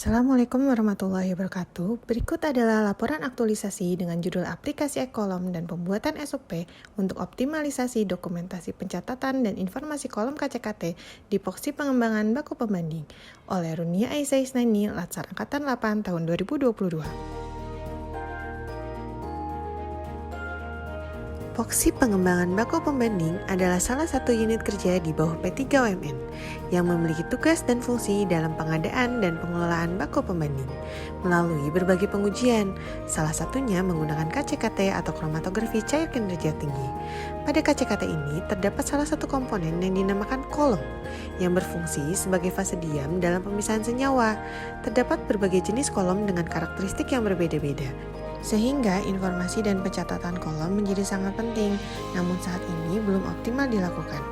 Assalamualaikum warahmatullahi wabarakatuh. Berikut adalah laporan aktualisasi dengan judul aplikasi e-kolom dan pembuatan SOP untuk optimalisasi dokumentasi pencatatan dan informasi kolom KCKT di Poksi Pengembangan Baku Pembanding oleh Runia Aisyah Isnaini, Latsar Angkatan 8 tahun 2022. Poksi Pengembangan Baku Pembanding adalah salah satu unit kerja di bawah P3OMN yang memiliki tugas dan fungsi dalam pengadaan dan pengelolaan baku pembanding melalui berbagai pengujian, salah satunya menggunakan KCKT atau kromatografi cair kinerja tinggi. Pada KCKT ini terdapat salah satu komponen yang dinamakan kolom yang berfungsi sebagai fase diam dalam pemisahan senyawa. Terdapat berbagai jenis kolom dengan karakteristik yang berbeda-beda, sehingga informasi dan pencatatan kolom menjadi sangat penting, namun saat ini belum optimal dilakukan.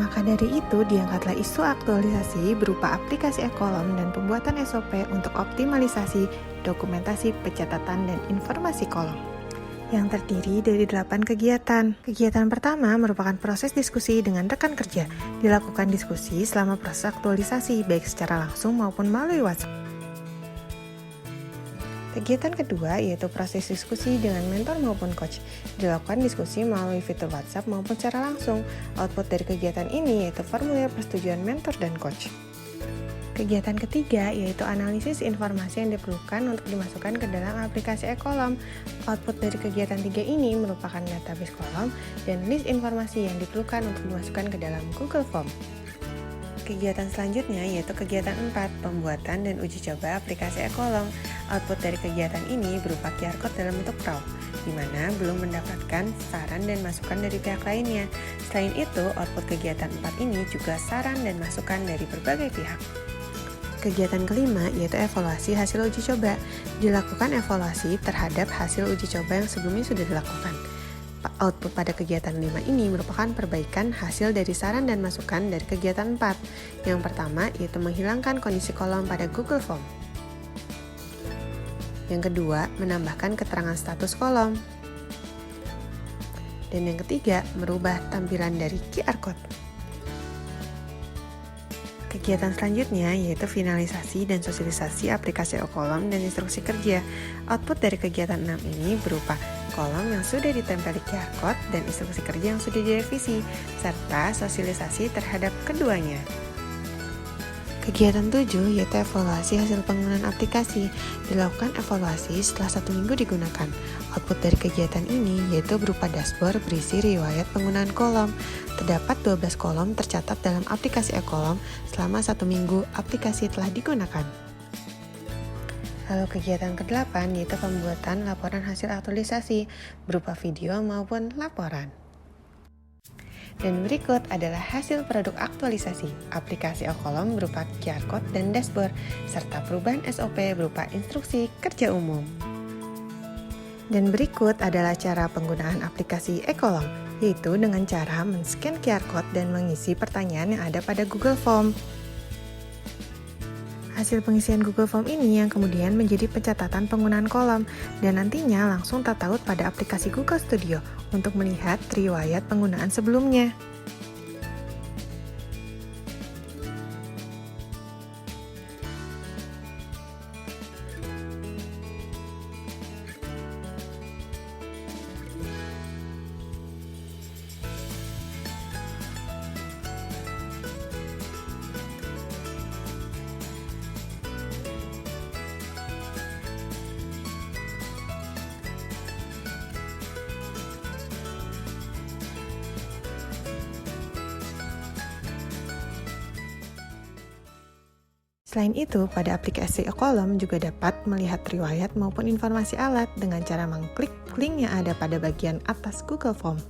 Maka dari itu, diangkatlah isu aktualisasi berupa aplikasi e-kolom dan pembuatan SOP untuk optimalisasi dokumentasi pencatatan dan informasi kolom, yang terdiri dari 8 kegiatan. Kegiatan pertama merupakan proses diskusi dengan rekan kerja. Dilakukan diskusi selama proses aktualisasi, baik secara langsung maupun melalui WhatsApp. Kegiatan kedua yaitu proses diskusi dengan mentor maupun coach. Dilakukan diskusi melalui fitur WhatsApp maupun secara langsung. Output dari kegiatan ini yaitu formulir persetujuan mentor dan coach. Kegiatan ketiga yaitu analisis informasi yang diperlukan untuk dimasukkan ke dalam aplikasi e-kolom. Output dari kegiatan 3 ini merupakan database kolom dan list informasi yang diperlukan untuk dimasukkan ke dalam Google Form. Kegiatan selanjutnya yaitu kegiatan 4, pembuatan dan uji coba aplikasi e-kolom. Output dari kegiatan ini berupa QR Code dalam bentuk raw, di mana belum mendapatkan saran dan masukan dari pihak lainnya. Selain itu, output kegiatan 4 ini juga saran dan masukan dari berbagai pihak. Kegiatan kelima yaitu evaluasi hasil uji coba. Dilakukan evaluasi terhadap hasil uji coba yang sebelumnya sudah dilakukan. Output pada kegiatan 5 ini merupakan perbaikan hasil dari saran dan masukan dari kegiatan 4. Yang pertama yaitu menghilangkan kondisi kolom pada Google Form. Yang kedua, menambahkan keterangan status kolom. Dan yang ketiga, merubah tampilan dari QR Code. Kegiatan selanjutnya yaitu finalisasi dan sosialisasi aplikasi e-kolom dan instruksi kerja. Output dari kegiatan 6 ini berupa kolom yang sudah ditempeli QR Code dan instruksi kerja yang sudah direvisi, serta sosialisasi terhadap keduanya. Kegiatan 7 yaitu evaluasi hasil penggunaan aplikasi. Dilakukan evaluasi setelah 1 minggu digunakan. Output dari kegiatan ini yaitu berupa dashboard berisi riwayat penggunaan kolom. Terdapat 12 kolom tercatat dalam aplikasi e-kolom selama 1 minggu aplikasi telah digunakan. Lalu kegiatan ke-8 yaitu pembuatan laporan hasil aktualisasi berupa video maupun laporan. Dan berikut adalah hasil produk aktualisasi aplikasi e-kolom berupa QR Code dan dashboard, serta perubahan SOP berupa instruksi kerja umum. Dan berikut adalah cara penggunaan aplikasi e-kolom, yaitu dengan cara men-scan QR Code dan mengisi pertanyaan yang ada pada Google Form. Hasil pengisian Google Form ini yang kemudian menjadi pencatatan penggunaan kolom dan nantinya langsung tertaut pada aplikasi Google Studio untuk melihat riwayat penggunaan sebelumnya. Selain itu, pada aplikasi e-kolom juga dapat melihat riwayat maupun informasi alat dengan cara mengklik link yang ada pada bagian atas Google Form.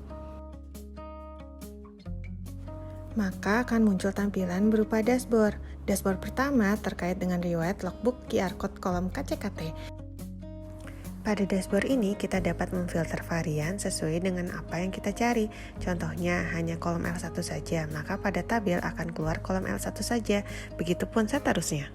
Maka akan muncul tampilan berupa dashboard. Dashboard pertama terkait dengan riwayat logbook QR Code kolom KCKT. Pada dashboard ini kita dapat memfilter varian sesuai dengan apa yang kita cari. Contohnya hanya kolom L1 saja, maka pada tabel akan keluar kolom L1 saja. Begitupun seterusnya.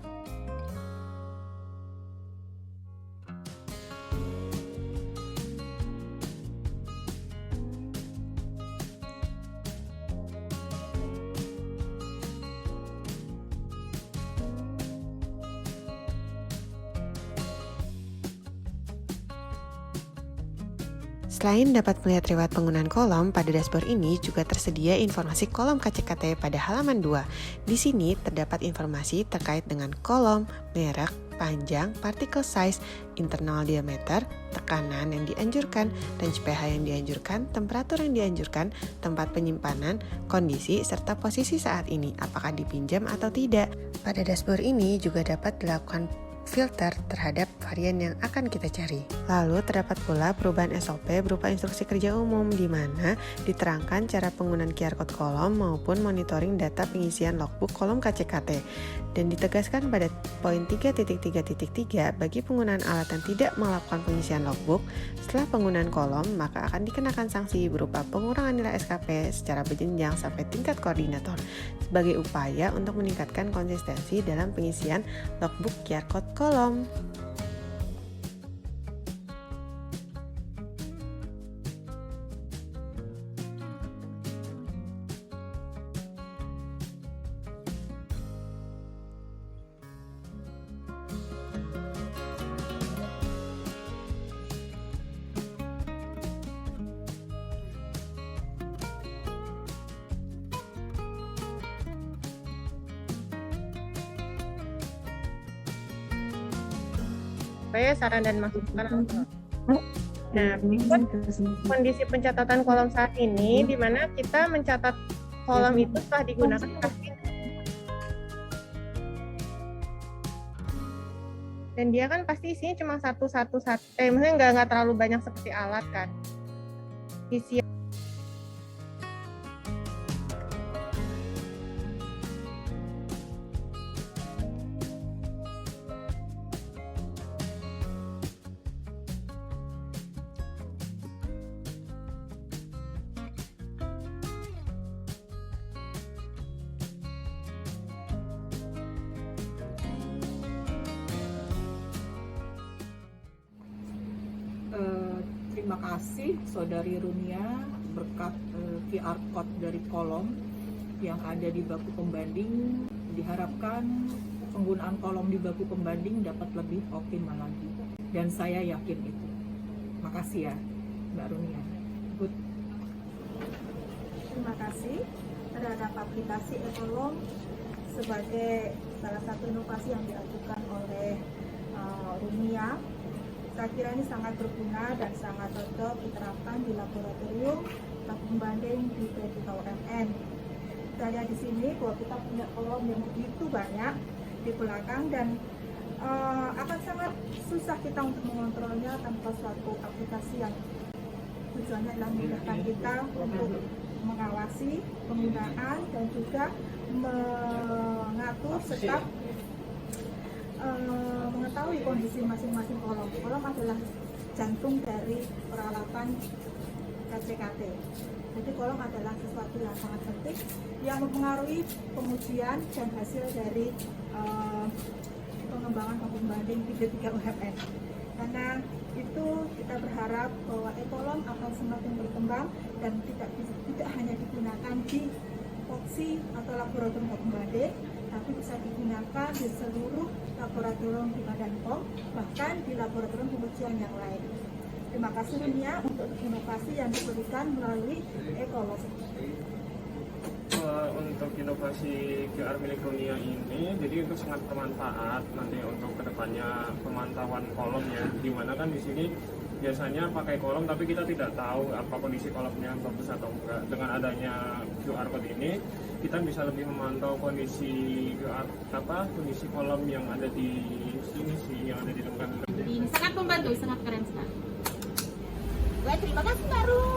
Selain dapat melihat riwayat penggunaan kolom, pada dashboard ini juga tersedia informasi kolom KCKT pada halaman 2. Di sini terdapat informasi terkait dengan kolom, merek, panjang, particle size, internal diameter, tekanan yang dianjurkan, range pH yang dianjurkan, temperatur yang dianjurkan, tempat penyimpanan, kondisi, serta posisi saat ini, apakah dipinjam atau tidak. Pada dashboard ini juga dapat dilakukan filter terhadap varian yang akan kita cari. Lalu terdapat pula perubahan SOP berupa instruksi kerja umum di mana diterangkan cara penggunaan QR code kolom maupun monitoring data pengisian logbook kolom KCKT dan ditegaskan pada poin 3.3.3 bagi penggunaan alat yang tidak melakukan pengisian logbook setelah penggunaan kolom maka akan dikenakan sanksi berupa pengurangan nilai SKP secara berjenjang sampai tingkat koordinator sebagai upaya untuk meningkatkan konsistensi dalam pengisian logbook QR code kolom. Saya saran dan masukan. Nah, berikut kondisi pencatatan kolom saat ini, di mana kita mencatat kolom itu setelah digunakan pasti. Dan dia kan pasti isinya cuma maksudnya nggak terlalu banyak seperti alat kan. Isi Terima kasih Saudari Runia berkat QR code dari kolom yang ada di baku pembanding. Diharapkan penggunaan kolom di baku pembanding dapat lebih optimal lagi. Dan saya yakin itu. Makasih ya Mbak Runia. Good. Terima kasih terhadap aplikasi e-kolom sebagai salah satu inovasi yang diajukan oleh Runia. Saya kira ini sangat berguna dan sangat cocok diterapkan di laboratorium baku pembanding di Kredit UMN. Kita lihat di sini bahwa kita punya kolom yang begitu banyak di belakang dan akan sangat susah kita untuk mengontrolnya tanpa suatu aplikasi yang tujuannya adalah memudahkan kita untuk mengawasi penggunaan dan juga mengatur serta mengetahui kondisi masing-masing kolom. Kolom adalah jantung dari peralatan KCKT. Jadi kolom adalah sesuatu yang sangat penting yang mempengaruhi pengujian dan hasil dari pengembangan baku pembanding 3 UMN. Karena itu kita berharap bahwa e-kolom akan semakin berkembang dan tidak hanya digunakan di voksi atau laboratorium baku pembanding, tapi bisa digunakan di seluruh laboratorium di Badan POM, bahkan di laboratorium pengujian yang lain. Terima kasih Runia untuk inovasi yang diberikan melalui e-kolom. Untuk inovasi QR milik Runia ini, jadi itu sangat bermanfaat nanti untuk kedepannya pemantauan kolomnya. Dimana kan di sini biasanya pakai kolom tapi kita tidak tahu apa kondisi kolomnya bagus atau enggak. Dengan adanya QR code ini kita bisa lebih memantau kondisi kondisi kolom yang ada di sini sih, yang ada di depan. Ini sangat membantu, sangat keren sekali. Baik, terima kasih Mbak Ru.